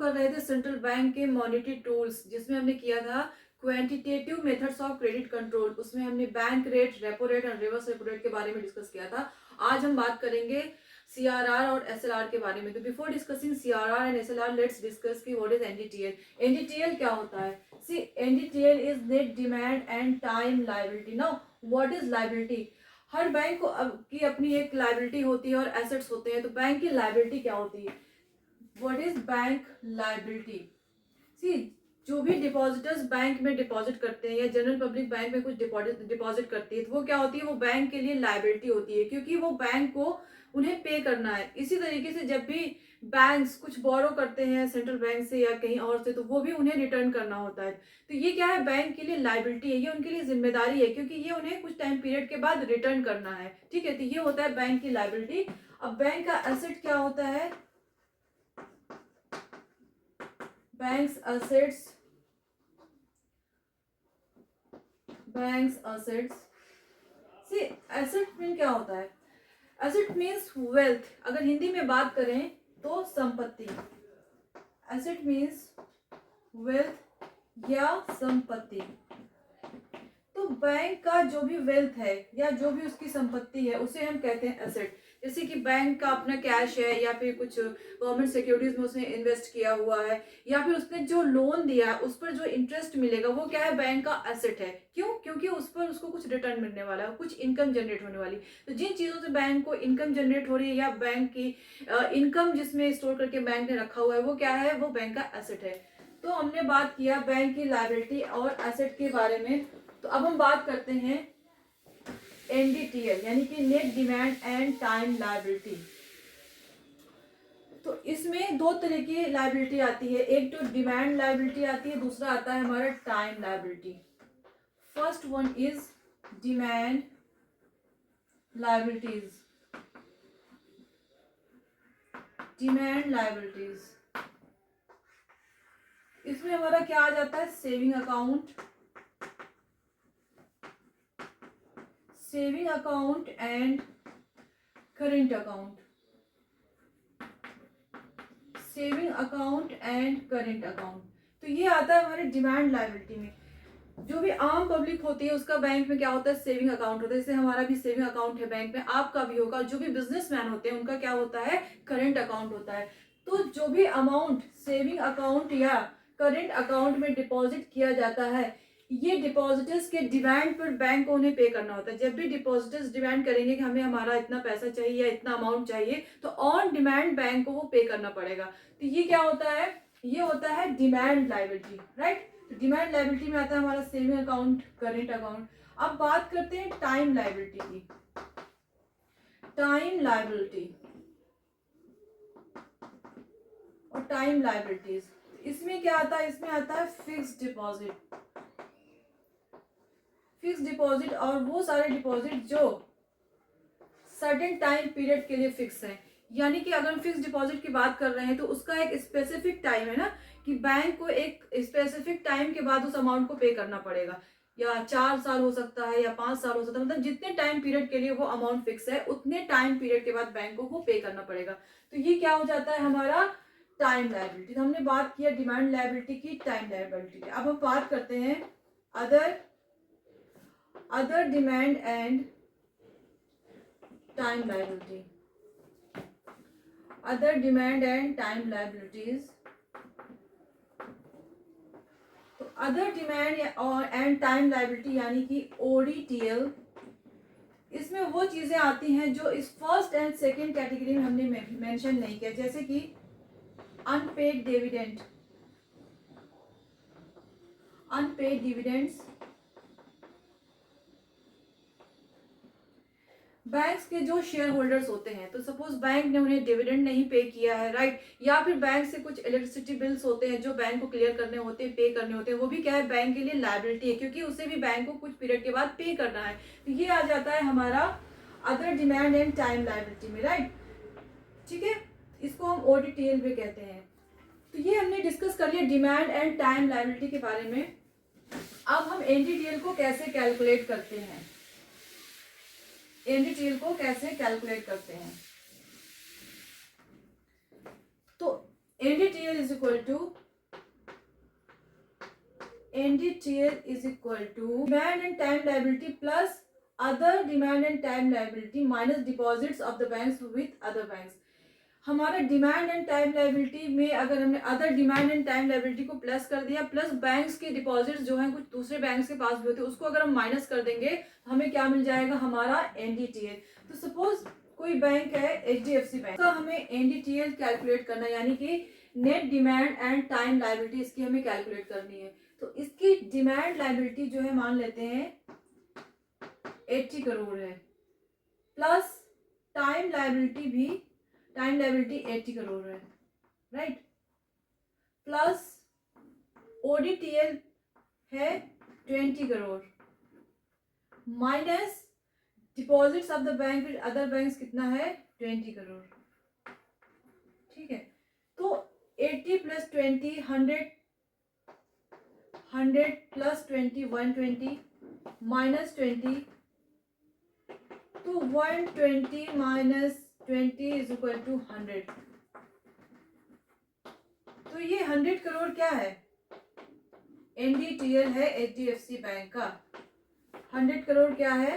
कर रहे थे सेंट्रल बैंक के मॉनेटरी टूल्स, जिसमें हमने किया था quantitative methods of credit control. उसमें हमने बैंक रेट, रेपो रेट और रिवर्स रेपो रेट के बारे में डिस्कस किया था। आज हम बात करेंगे सीआरआर और एसएलआर के बारे में। तो before discussing CRR and SLR, let's discuss की व्हाट इज एनडीटीएल। एनडीटीएल क्या होता है? See, NDTL is net demand and time liability. Now what is liability? हर बैंक को की अपनी एक लायबिलिटी होती है और एसेट्स होते हैं। तो बैंक की लायबिलिटी क्या होती है? What is bank liability? See, जो भी डिपॉजिटर्स बैंक में डिपॉजिट करते हैं या जनरल पब्लिक बैंक में कुछ डिपॉजिट करती है, तो वो क्या होती है? वो बैंक के लिए लायबिलिटी होती है, क्योंकि वो बैंक को उन्हें पे करना है। इसी तरीके से जब भी बैंक्स कुछ बोरो करते हैं सेंट्रल बैंक से या कहीं और से, तो वो भी उन्हें रिटर्न करना होता है। तो ये क्या है? बैंक के लिए लायबिलिटी है, ये उनके लिए जिम्मेदारी है, क्योंकि ये उन्हें कुछ टाइम पीरियड के बाद रिटर्न करना है। ठीक है, तो ये होता है बैंक की लायबिलिटी। अब बैंक का एसेट क्या होता है? Banks assets, banks assets. See, asset mean क्या होता है? Asset means wealth. अगर हिंदी में बात करें तो संपत्ति। एसेट मीन्स वेल्थ या संपत्ति। तो बैंक का जो भी वेल्थ है या जो भी उसकी संपत्ति है, उसे हम कहते हैं एसेट। जैसे कि बैंक का अपना कैश है या फिर कुछ गवर्नमेंट सिक्योरिटीज में उसने इन्वेस्ट किया हुआ है, या फिर उसने जो लोन दिया है उस पर जो इंटरेस्ट मिलेगा, वो क्या है? बैंक का एसेट है। क्यों? क्योंकि उस पर उसको कुछ रिटर्न मिलने वाला है, कुछ इनकम जनरेट होने वाली। तो जिन चीजों से बैंक को इनकम जनरेट हो रही है या बैंक की इनकम जिसमें स्टोर करके बैंक ने रखा हुआ है, वो क्या है? वो बैंक का एसेट है। तो हमने बात किया बैंक की लायबिलिटी और एसेट के बारे में। तो अब हम बात करते हैं एनडीटीएल, यानी कि net demand and time liability. तो इसमें दो तरह की लायबिलिटी आती है। एक तो डिमांड लायबिलिटी आती है, दूसरा आता है हमारा time liability. First one is demand liabilities. Demand liabilities, इसमें हमारा क्या आ जाता है? Saving account, saving account and current account, saving account and current account. तो ये आता है हमारे डिमांड लायबिलिटी में। जो भी आम पब्लिक होती है उसका बैंक में क्या होता है? सेविंग अकाउंट होता है। जैसे हमारा भी सेविंग अकाउंट है बैंक में, आपका भी होगा। जो भी बिजनेसमैन होते हैं उनका क्या होता है? करेंट अकाउंट होता है। तो जो भी अमाउंट सेविंग अकाउंट या करेंट अकाउंट में डिपॉजिट किया जाता है, ये डिपॉजिटर्स के डिमांड पर बैंक को उन्हें पे करना होता है। जब भी डिपॉजिटर्स डिमांड करेंगे कि हमें हमारा इतना पैसा चाहिए या इतना अमाउंट चाहिए, तो ऑन डिमांड बैंक को वो पे करना पड़ेगा। तो ये क्या होता है? ये होता है डिमांड लायबिलिटी, राइट। तो डिमांड लायबिलिटी में आता है हमारा सेविंग अकाउंट, करेंट अकाउंट। अब बात करते हैं टाइम लायबिलिटी की। टाइम लायबिलिटी और टाइम लायबिलिटीज, इसमें क्या आता है? इसमें आता है फिक्स्ड डिपॉजिट। फिक्स्ड डिपॉजिट और वो सारे डिपॉजिट जो सर्टेन टाइम पीरियड के लिए फिक्स है। यानी कि अगर हम फिक्स डिपॉजिट की बात कर रहे हैं तो उसका एक स्पेसिफिक टाइम है ना, कि बैंक को एक स्पेसिफिक टाइम के बाद उस अमाउंट को पे करना पड़ेगा। या 4 साल हो सकता है या 5 साल हो सकता है, मतलब जितने टाइम पीरियड के लिए वो अमाउंट फिक्स है, उतने टाइम पीरियड के बाद बैंक को वो पे करना पड़ेगा। तो ये क्या हो जाता है? हमारा टाइम लायबिलिटी। तो हमने बात किया डिमांड लायबिलिटी की, टाइम लायबिलिटी की। अब हम बात करते हैं other demand and time liability. Other demand and time liabilities. तो other demand and time liability यानी कि ओडीटीएल, इसमें वो चीजें आती हैं जो इस फर्स्ट एंड सेकंड कैटेगरी में हमने मेंशन नहीं किया, जैसे कि unpaid dividend, unpaid dividends. Banks के जो शेयर होल्डर्स होते हैं, तो सपोज बैंक ने उन्हें डिविडेंड नहीं पे किया है, राइट, या फिर बैंक से कुछ इलेक्ट्रिसिटी बिल्स होते हैं जो बैंक को क्लियर करने होते हैं, पे करने होते हैं, वो भी क्या है? बैंक के लिए लायबिलिटी है, क्योंकि उसे भी बैंक को कुछ पीरियड के बाद पे करना है। तो ये आ जाता है हमारा other demand and time liability में, राइट। ठीक है, इसको हम ओडीटीएल भी कहते हैं। तो ये हमने डिस्कस कर लिया डिमांड एंड टाइम लायबिलिटी के बारे में। अब हम एनडीटीएल को कैसे कैलकुलेट करते हैं? एनडीटीएल को कैसे कैलकुलेट करते हैं? तो NDTL is equal to NDTL is equal to demand and time liability plus other demand and time liability minus deposits of the banks with other banks. हमारा डिमांड एंड टाइम लाइबिलिटी में अगर हमने other demand and time liability को plus कर दिया plus banks के deposits जो हैं कुछ दूसरे बैंक्स के पास भी होते हैं उसको अगर हम माइनस कर देंगे तो हमें क्या मिल जाएगा, हमारा एनडीटीएल। तो सपोज कोई बैंक है एचडीएफसी बैंक, तो हमें एनडीटीएल कैलकुलेट करना है, यानी कि net demand and time liability इसकी हमें कैलकुलेट करनी है। तो इसकी डिमांड लाइबिलिटी जो है मान लेते हैं 80 करोड़ है, प्लस टाइम लाइबिलिटी भी, टाइम लाइबिलिटी 80 करोड़ है, राइट, प्लस ओडीटीएल है 20 crore minus deposits of the bank with other banks कितना है 20 करोड़। ठीक है, तो 80 प्लस 20 100, 100 प्लस 20 120 माइनस 20, तो 120 माइनस 20 इज इक्वल टू 100। तो ये 100 करोड़ क्या है, एनडीटीएल है एचडीएफसी बैंक का। 100 करोड़ क्या है,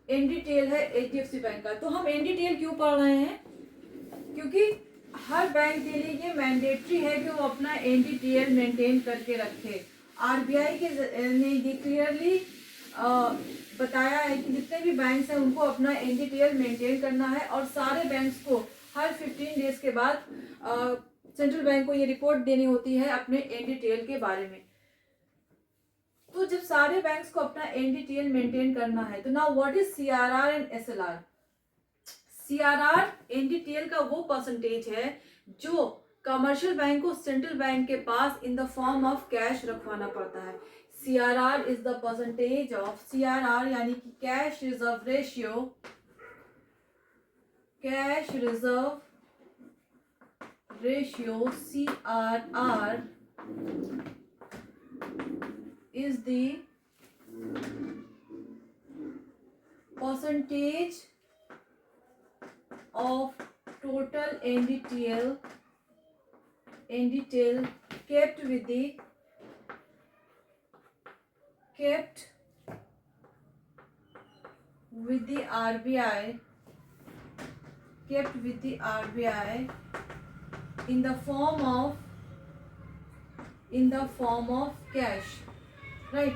एनडीटीएल है एचडीएफसी बैंक का। तो हम एनडीटीएल क्यों पढ़ रहे हैं, क्योंकि हर बैंक के लिए ये मैंडेटरी है कि वो अपना एनडीटीएल मेंटेन करके रखे। आरबीआई के ने ये क्लियरली बताया है कि जितने भी बैंक्स हैं उनको अपना एनडीटीएल मेंटेन करना है और सारे बैंक्स को हर 15 डेज के बाद सेंट्रल बैंक को ये रिपोर्ट देनी होती है अपने एनडीटीएल के बारे में। तो जब सारे बैंक्स को अपना एनडीटीएल मेंटेन करना है तो now what is CRR and SLR. CRR NDTL का वो परसेंटेज है जो कमर्शियल बैंक को सेंट्रल बैंक के पास in the form of cash रखवाना पड़ता है। CRR is the percentage of CRR यानी कि cash reserve ratio, cash reserve ratio CRR is the percentage of total NDTL kept with the RBI in the form of cash, right।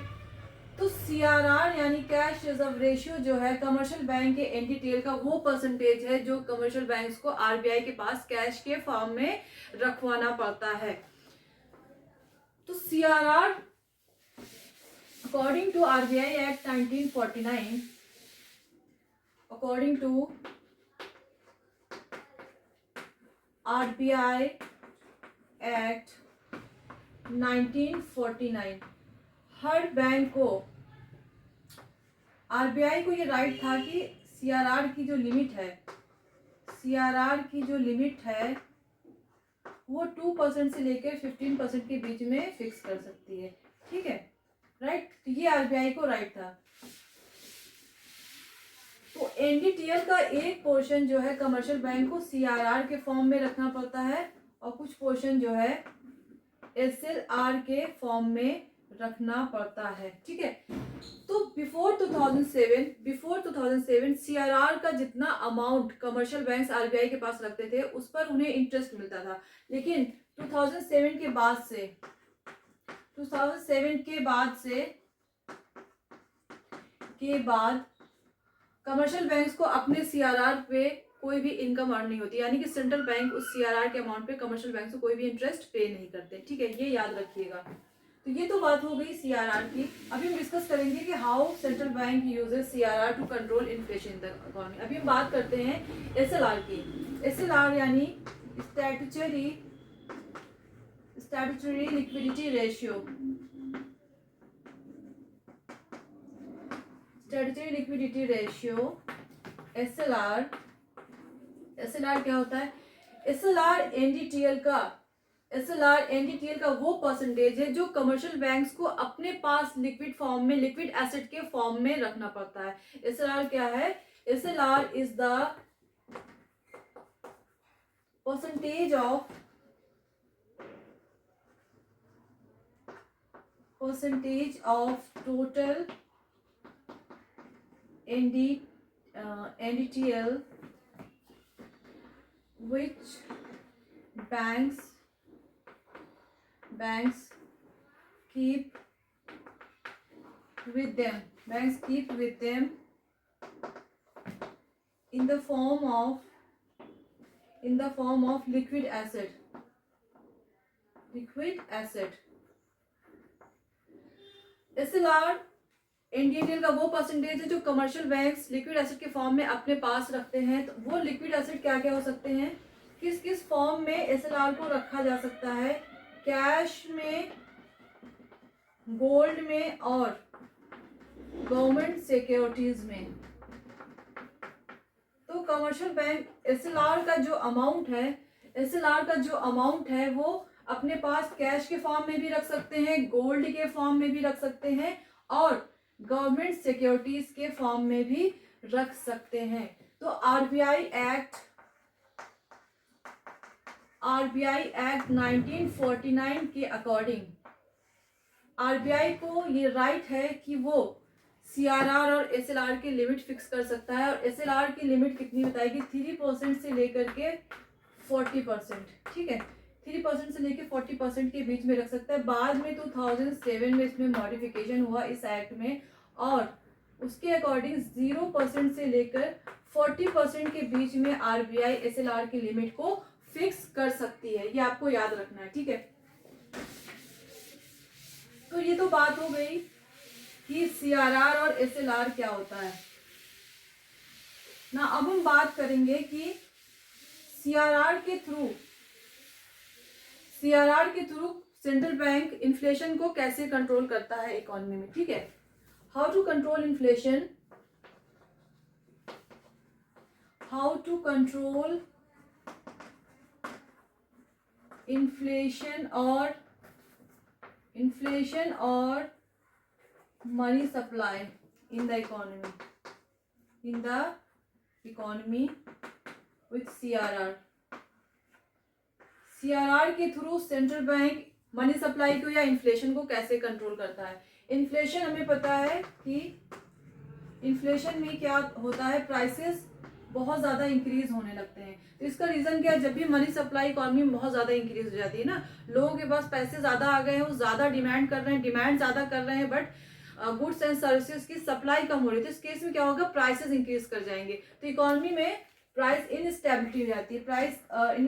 तो CRR यानी cash reserve ratio जो है commercial bank के NDTL का वो percentage है जो commercial banks को आरबीआई के पास कैश के फॉर्म में रखवाना पड़ता है। तो CRR according to RBI Act 1949, according to RBI Act 1949, her bank को, आरबीआई को ये राइट था कि सीआरआर की जो लिमिट है वो 2% से लेकर 15% के बीच में फिक्स कर सकती है। ठीक है, राइट। तो ये आरबीआई को राइट था। तो एनडीटीएल का एक पोर्शन जो है कमर्शियल बैंक को सीआरआर के फॉर्म में रखना पड़ता है और कुछ पोर्शन जो है एसएलआर के फॉर्म में रखना पड़ता है। ठीक है, तो बिफोर 2007 सीआरआर का जितना अमाउंट कमर्शियल बैंक्स आरबीआई के पास रखते थे उस पर उन्हें इंटरेस्ट मिलता था, लेकिन 2007 के बाद कमर्शियल बैंक्स को अपने सीआरआर पे कोई भी इनकम अर्न नहीं होती, यानी कि सेंट्रल बैंक उस सीआरआर के अमाउंट पे कमर्शियल बैंक से कोई भी इंटरेस्ट पे नहीं करते। ठीक है, ये याद रखिएगा। तो ये तो बात हो गई सीआरआर की। अभी हम डिस्कस करेंगे कि how central bank uses CRR to control inflation in the economy. अभी हम बात करते हैं एसएलआर की। एसएलआर यानी statutory liquidity ratio. Statutory liquidity ratio SLR क्या होता है? एसएलआर एनडीटीएल का वो परसेंटेज है जो कमर्शियल बैंक्स को अपने पास लिक्विड एसेट के फॉर्म में रखना पड़ता है। एसएलआर क्या है? SLR is the percentage of percentage of total NDTL which banks keep with them in the form of liquid asset. SLR NDTL का वो परसेंटेज है जो कमर्शियल बैंक्स लिक्विड एसेट के फॉर्म में अपने पास रखते हैं। तो वो लिक्विड एसेट क्या क्या हो सकते हैं, किस किस फॉर्म में SLR को रखा जा सकता है, कैश में, गोल्ड में और गवर्नमेंट सिक्योरिटीज में। तो कमर्शियल बैंक SLR का जो अमाउंट है वो अपने पास कैश के फॉर्म में भी रख सकते हैं, गोल्ड के फॉर्म में भी रख सकते हैं और गवर्नमेंट सिक्योरिटीज के फॉर्म में भी रख सकते हैं। तो आरबीआई एक्ट 1949 के अकॉर्डिंग आरबीआई को ये राइट है कि वो CRR और SLR की लिमिट फिक्स कर सकता है। और SLR की लिमिट कितनी बताएगी, 3% से लेकर के 40%, ठीक है, 3% से लेकर 40% के बीच में रख सकता है। बाद में 2007 में इसमें मॉडिफिकेशन हुआ इस एक्ट में और उसके अकॉर्डिंग 0% से लेकर 40% के बीच में आरबीआई SLR की लिमिट को फिक्स कर सकती है। ये आपको याद रखना है, ठीक है। तो ये तो बात हो गई कि CRR और SLR क्या होता है ना। अब हम बात करेंगे कि CRR के थ्रू सेंट्रल बैंक इन्फ्लेशन को कैसे कंट्रोल करता है इकोनॉमी में, ठीक है। हाउ टू कंट्रोल इन्फ्लेशन, और money supply in the economy with CRR के through central bank money supply को या इन्फ्लेशन को कैसे कंट्रोल करता है। इन्फ्लेशन हमें पता है कि इन्फ्लेशन में क्या होता है, प्राइसेस बहुत ज़्यादा इंक्रीज होने लगते हैं। तो इसका रीज़न क्या है, जब भी मनी सप्लाई इकोनॉमी में बहुत ज़्यादा इंक्रीज हो जाती है ना, लोगों के पास पैसे ज़्यादा आ गए हैं, वो ज़्यादा डिमांड ज़्यादा कर रहे हैं, बट गुड्स एंड सर्विसेज की सप्लाई कम हो रही है। तो इस केस में क्या होगा, प्राइसेस इंक्रीज कर जाएंगे। तो इकोनॉमी में प्राइस इनस्टेबिलिटी हो जाती है। प्राइस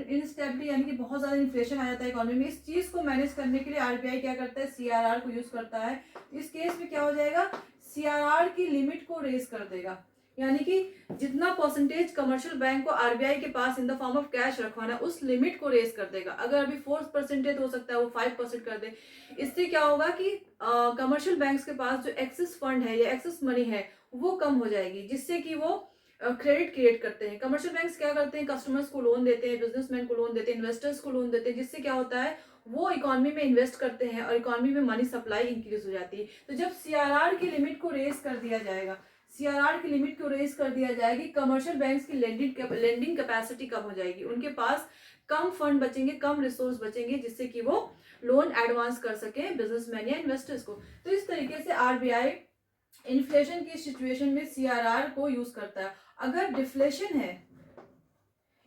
इनस्टेबिलिटी यानी कि बहुत ज़्यादा इन्फ्लेशन आ जाता है इकोनॉमी में। इस चीज़ को मैनेज करने के लिए आरबीआई क्या करता है, CRR को यूज़ करता है। इस केस में क्या हो जाएगा, CRR की लिमिट को रेज कर देगा, यानी कि जितना परसेंटेज कमर्शियल बैंक को आरबीआई के पास in the form of cash रखवाना है उस लिमिट को रेज कर देगा। अगर अभी 4% हो सकता है वो 5% कर दे। इससे क्या होगा कि कमर्शियल बैंक्स के पास जो एक्सेस फंड है या एक्सेस मनी है वो कम हो जाएगी, जिससे कि वो क्रेडिट क्रिएट करते हैं। कमर्शियल बैंक्स क्या करते हैं, कस्टमर्स को लोन देते हैं, बिजनेसमैन को लोन देते हैं, इन्वेस्टर्स को लोन देते हैं, जिससे क्या होता है वो इकोनॉमी में इन्वेस्ट करते हैं और इकोनॉमी में मनी सप्लाई इंक्रीज हो जाती है। तो जब CRR की लिमिट को रेज कर दिया जाएगा, कमर्शियल बैंक्स की लेंडिंग कैपेसिटी कम हो जाएगी, उनके पास कम फंड बचेंगे, कम रिसोर्स बचेंगे, जिससे कि वो लोन एडवांस कर सके बिजनेसमैन या इन्वेस्टर्स को। तो इस तरीके से आरबीआई इन्फ्लेशन की सिचुएशन में CRR को यूज करता है। अगर डिफ्लेशन है,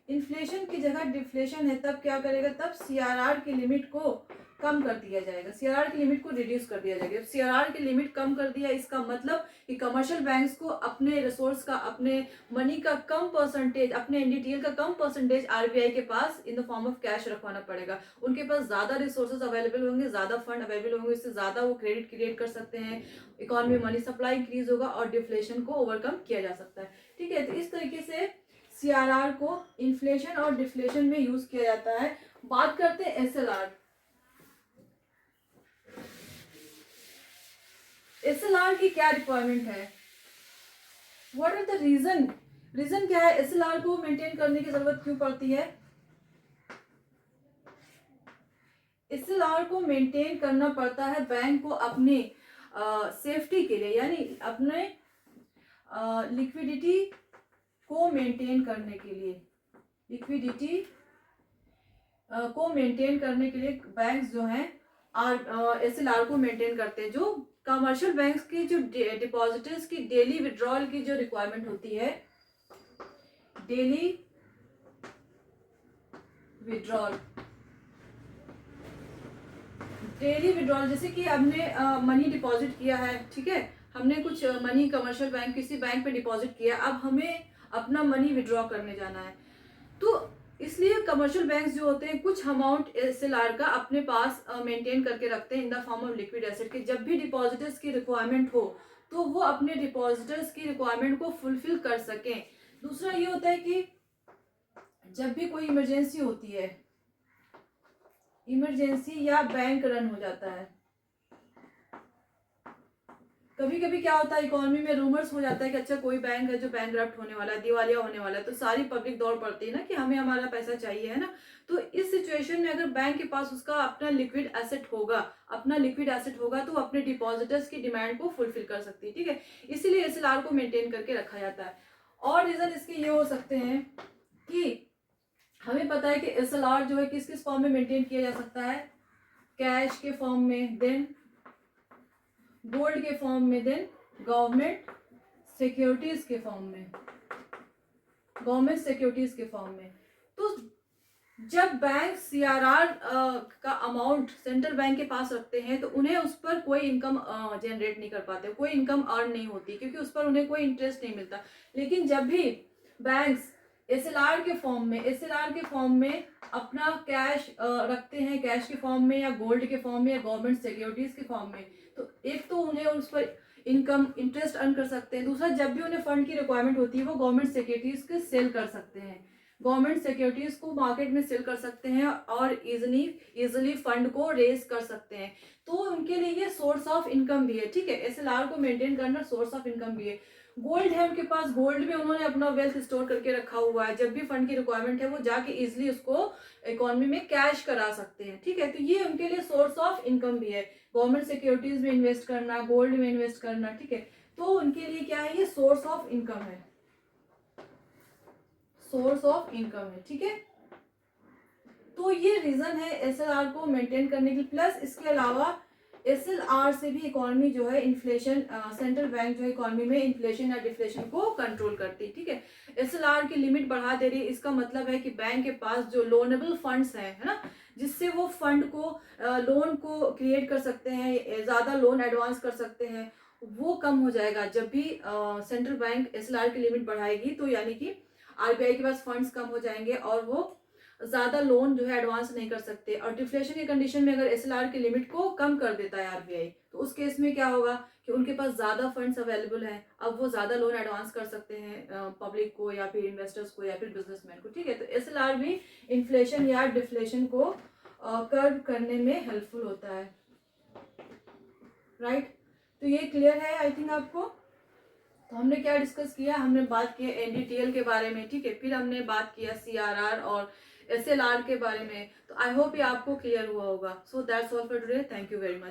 इन्फ्लेशन की जगह डिफ्लेशन है, तब क्या करेगा, तब CRR की लिमिट को कम कर दिया जाएगा, CRR की लिमिट को रिड्यूस कर दिया जाएगा। CRR की लिमिट कम कर दिया, इसका मतलब कि कमर्शियल बैंक्स को अपने रिसोर्स का, अपने मनी का कम परसेंटेज, अपने NDTL का कम परसेंटेज आरबीआई के पास in the form of cash रखवाना पड़ेगा। उनके पास ज्यादा रिसोर्सेज अवेलेबल होंगे, ज्यादा फंड अवेलेबल होंगे, इससे ज्यादा वो क्रेडिट क्रिएट कर सकते हैं, इकोनॉमी में मनी सप्लाई इंक्रीज होगा और डिफ्लेशन को ओवरकम किया जा सकता है। ठीक है, तो इस तरीके से CRR को इन्फ्लेशन और डिफ्लेशन में यूज किया जाता है। बात करते हैं SLR। SLR की क्या रिक्वायरमेंट है, व्हाट आर द रीजन क्या है, SLR को मेंटेन करने की जरूरत क्यों पड़ती है। SLR को मेंटेन करना पड़ता है बैंक को अपने सेफ्टी के लिए, यानी अपने लिक्विडिटी को मेंटेन करने के लिए, बैंक्स जो हैं SLR को मेंटेन करते हैं। जो कमर्शियल बैंक्स की जो डिपॉजिटर्स की डेली विड्रॉल की जो रिक्वायरमेंट होती है, डेली विड्रॉल, जैसे कि हमने मनी डिपॉजिट किया है, ठीक है, हमने कुछ मनी कमर्शियल बैंक किसी बैंक पे डिपॉजिट किया, अब हमें अपना मनी विड्रॉ करने जाना है, तो इसलिए कमर्शियल बैंक्स जो होते हैं कुछ अमाउंट SLR का अपने पास मेंटेन करके रखते हैं इन the form of liquid asset के, जब भी डिपॉजिटर्स की रिक्वायरमेंट हो तो वो अपने डिपॉजिटर्स की रिक्वायरमेंट को फुलफिल कर सकें। दूसरा ये होता है कि जब भी कोई इमरजेंसी होती है, इमरजेंसी या बैंक रन हो जाता है, कभी कभी क्या होता है इकोनॉमी में रूमर्स हो जाता है कि अच्छा कोई बैंक है जो बैंकरप्ट होने वाला है, दिवालिया होने वाला है, तो सारी पब्लिक दौड़ पड़ती है ना कि हमें हमारा पैसा चाहिए, है ना। तो इस सिचुएशन में अगर बैंक के पास उसका अपना लिक्विड एसेट होगा, तो अपने डिपॉजिटर्स की डिमांड को फुलफिल कर सकती है, ठीक है। इसीलिए SLR को मेंटेन करके रखा जाता है। और रीजन इसके ये हो सकते हैं कि हमें पता है कि SLR जो है किस किस फॉर्म में मेंटेन किया जा सकता है, कैश के फॉर्म में, देन गोल्ड के फॉर्म में, देन गवर्नमेंट सिक्योरिटीज के फॉर्म में, तो जब बैंक CRR का अमाउंट सेंट्रल बैंक के पास रखते हैं तो उन्हें उस पर कोई इनकम जनरेट नहीं कर पाते, कोई इनकम अर्न नहीं होती, क्योंकि उस पर उन्हें कोई इंटरेस्ट नहीं मिलता। लेकिन जब भी बैंक्स SLR के फॉर्म में अपना कैश रखते हैं, कैश के फॉर्म में या गोल्ड के फॉर्म में या गवर्नमेंट सिक्योरिटीज के फॉर्म में, तो एक तो उन्हें उस पर इनकम इंटरेस्ट अर्न कर सकते हैं, दूसरा जब भी उन्हें फंड की रिक्वायरमेंट होती है वो गवर्नमेंट सिक्योरिटीज को सेल कर सकते हैं, गवर्नमेंट सिक्योरिटीज को मार्केट में सेल कर सकते हैं और इजिली फंड को रेज कर सकते हैं। तो उनके लिए ये सोर्स ऑफ इनकम भी है, ठीक है। SLR को मेंटेन करना सोर्स ऑफ इनकम भी है। गोल्ड है उनके पास, गोल्ड में उन्होंने अपना वेल्थ स्टोर करके रखा हुआ है, जब भी फंड की रिक्वायरमेंट है वो जाके इजिली उसको इकोनॉमी में कैश करा सकते हैं, ठीक है। तो ये उनके लिए सोर्स ऑफ इनकम भी है, गवर्नमेंट सिक्योरिटीज में इन्वेस्ट करना, गोल्ड में इन्वेस्ट करना, ठीक है। तो उनके लिए क्या है, ये सोर्स ऑफ इनकम है, ठीक है। तो ये रीजन है SLR को मेंटेन करने की। प्लस इसके अलावा SLR से भी इकोनॉमी जो है इन्फ्लेशन, सेंट्रल बैंक जो है इकोनॉमी में इन्फ्लेशन या डिफ्लेशन को कंट्रोल करती है, ठीक है। SLR की लिमिट बढ़ा दे रही है, इसका मतलब है कि बैंक के पास जो लोनेबल फंड्स है ना, जिससे वो फंड को लोन को क्रिएट कर सकते हैं, ज़्यादा लोन एडवांस कर सकते हैं, वो कम हो जाएगा जब भी सेंट्रल बैंक SLR की लिमिट बढ़ाएगी। तो यानी कि RBI के पास फंड्स कम हो जाएंगे और वो ज़्यादा लोन जो है एडवांस नहीं कर सकते। और डिफ्लेशन की कंडीशन में अगर SLR की लिमिट को कम कर देता है RBI, तो उस केस में क्या होगा कि उनके पास ज़्यादा फंड्स अवेलेबल हैं, अब वो ज़्यादा लोन एडवांस कर सकते हैं पब्लिक को या फिर इन्वेस्टर्स को या फिर बिजनेसमैन को, ठीक है। तो SLR भी इन्फ्लेशन या डिफ्लेशन को कर्व करने में हेल्पफुल होता है, राइट। तो ये क्लियर है आई थिंक आपको। तो हमने क्या डिस्कस किया, हमने बात की NDTL के बारे में, ठीक है, फिर हमने बात किया CRR और SLR के बारे में। तो आई होप ये आपको क्लियर हुआ होगा। So that's all for today, thank you very much.